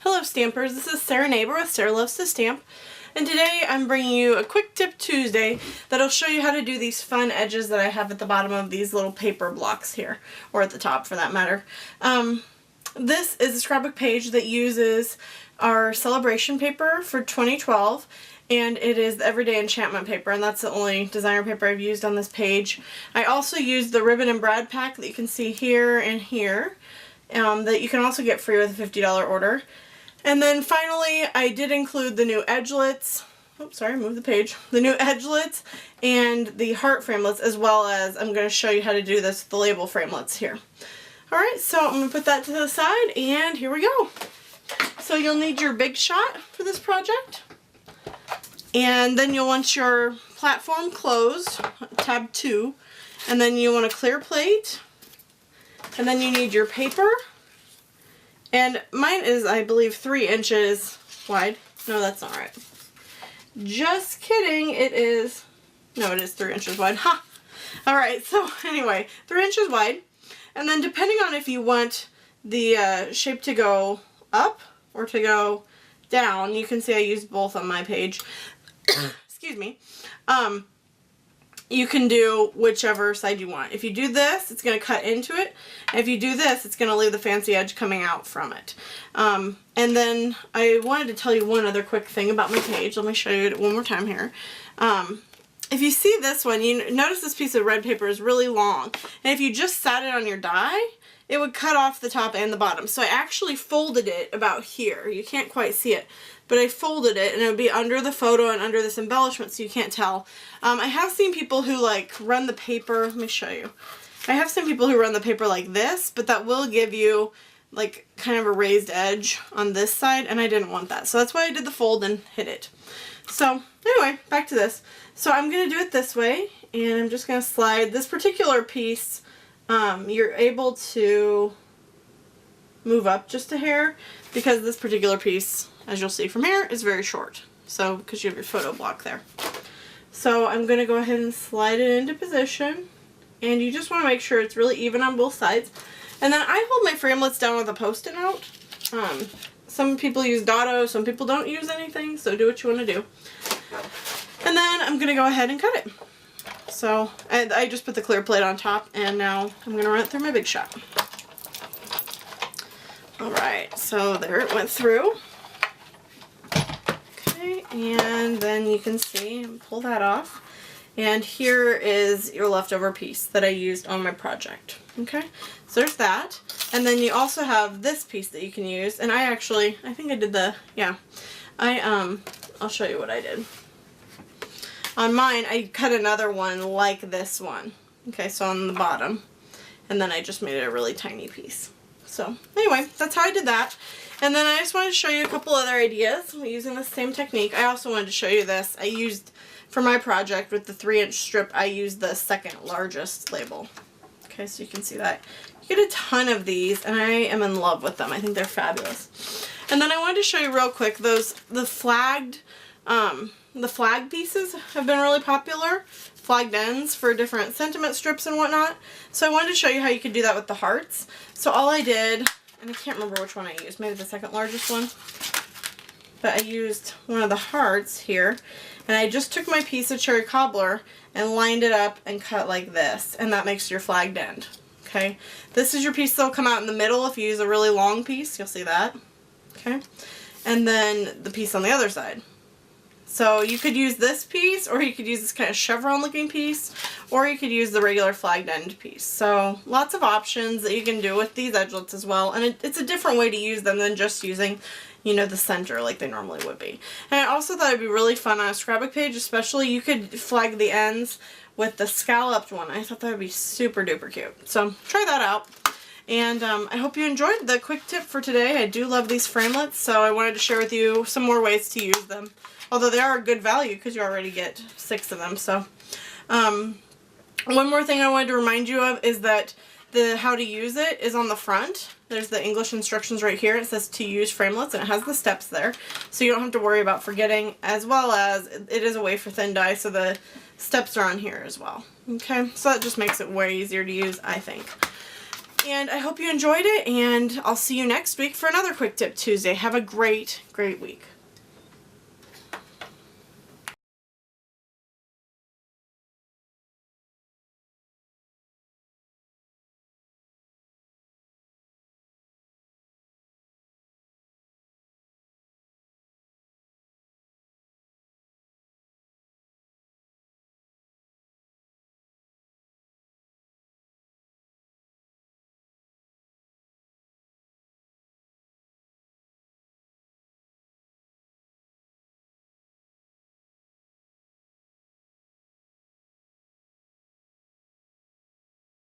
Hello Stampers, this is Sarah Neighbor with Sarah Loves to Stamp, and today I'm bringing you a quick tip Tuesday that'll show you how to do these fun edges that I have at the bottom of these little paper blocks here, or at the top for that matter. This is a scrapbook page that uses our celebration paper for 2012, and it is the Everyday Enchantment paper, and that's the only designer paper I've used on this page. I also used the Ribbon and Brad pack that you can see here and here, that you can also get free with a $50 order. And then finally, I did include the new edgelets, oops, sorry, move the page, the new edgelets and the heart framelits, as well as I'm going to show you how to do this with the label framelits here. Alright, so I'm going to put that to the side, and here we go. So you'll need your Big Shot for this project, and then you'll want your platform closed, tab 2, and then you want a clear plate, and then you need your paper. And mine is, I believe, 3 inches wide. No, that's not right. Just kidding. It is, no, it is 3 inches wide. Ha! Alright, so anyway, 3 inches wide. And then depending on if you want the shape to go up or to go down, you can see I used both on my page. Excuse me. You can do whichever side you want. If you do this, it's going to cut into it. If you do this, it's going to leave the fancy edge coming out from it. And then I wanted to tell you one other quick thing about my page. Let me show you it one more time here. If you see this one, you notice this piece of red paper is really long. And if you just sat it on your die, it would cut off the top and the bottom. So I actually folded it about here. You can't quite see it, but I folded it, and it would be under the photo and under this embellishment, so you can't tell. I have seen people who like run the paper, let me show you. I have seen people who run the paper like this, but that will give you like kind of a raised edge on this side, and I didn't want that. So that's why I did the fold and hid it. So anyway, back to this. So I'm going to do it this way, and I'm just going to slide this particular piece. You're able to move up just a hair because this particular piece, as you'll see from here, is very short. So, because you have your photo block there. So I'm going to go ahead and slide it into position, and you just want to make sure it's really even on both sides. And then I hold my framelits down with a Post-it note. Some people use Dotto, some people don't use anything, so do what you want to do. And then I'm going to go ahead and cut it. So I just put the clear plate on top, and now I'm going to run it through my Big Shot. Alright, so there it went through. Okay, and then you can see, pull that off. And here is your leftover piece that I used on my project. Okay, so there's that. And then you also have this piece that you can use, and I think I did the, yeah. I'll show you what I did. On mine, I cut another one like this one. Okay, so on the bottom. And then I just made it a really tiny piece. So, anyway, that's how I did that. And then I just wanted to show you a couple other ideas using the same technique. I also wanted to show you this. I used, for my project with the 3-inch strip, I used the second largest label. Okay, so you can see that. You get a ton of these, and I am in love with them. I think they're fabulous. And then I wanted to show you real quick, the flag pieces have been really popular. Flagged ends for different sentiment strips and whatnot. So I wanted to show you how you could do that with the hearts. So all I did, and I can't remember which one I used, maybe the second largest one, but I used one of the hearts here, and I just took my piece of cherry cobbler and lined it up and cut like this, and that makes your flagged end. Okay, this is your piece that'll come out in the middle if you use a really long piece, you'll see that. Okay, and then the piece on the other side. So you could use this piece, or you could use this kind of chevron looking piece, or you could use the regular flagged end piece. So lots of options that you can do with these edgelets as well, and it's a different way to use them than just using, you know, the center like they normally would be. And I also thought it'd be really fun on a scrapbook page, especially you could flag the ends with the scalloped one. I thought that would be super duper cute. So try that out. And I hope you enjoyed the quick tip for today. I do love these framelits, so I wanted to share with you some more ways to use them. Although they are a good value because you already get 6 of them. So one more thing I wanted to remind you of is that the how to use it is on the front. There's the English instructions right here. It says to use framelits, and it has the steps there. So you don't have to worry about forgetting, as well as it is a wafer thin die, so the steps are on here as well. Okay, so that just makes it way easier to use, I think. And I hope you enjoyed it, and I'll see you next week for another Quick Tip Tuesday. Have a great, great week.